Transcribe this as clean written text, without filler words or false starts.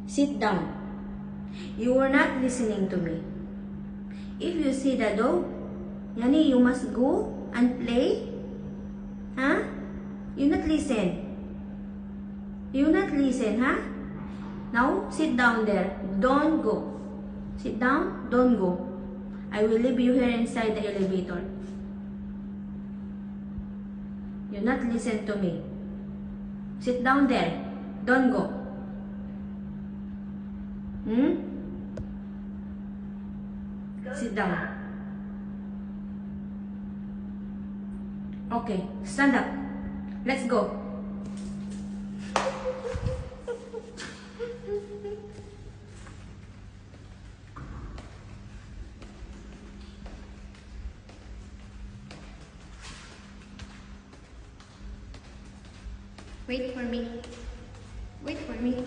Sit down. You are not listening to me. If you see the dog, Yani, you must go and play. Huh? You not listen. You not listen, huh? Now, sit down there. Don't go. Sit down. Don't go. I will leave you here inside the elevator. You not listen to me. Sit down there. Don't go. Sit down. Okay, stand up. Let's go. Wait for me. Wait for me.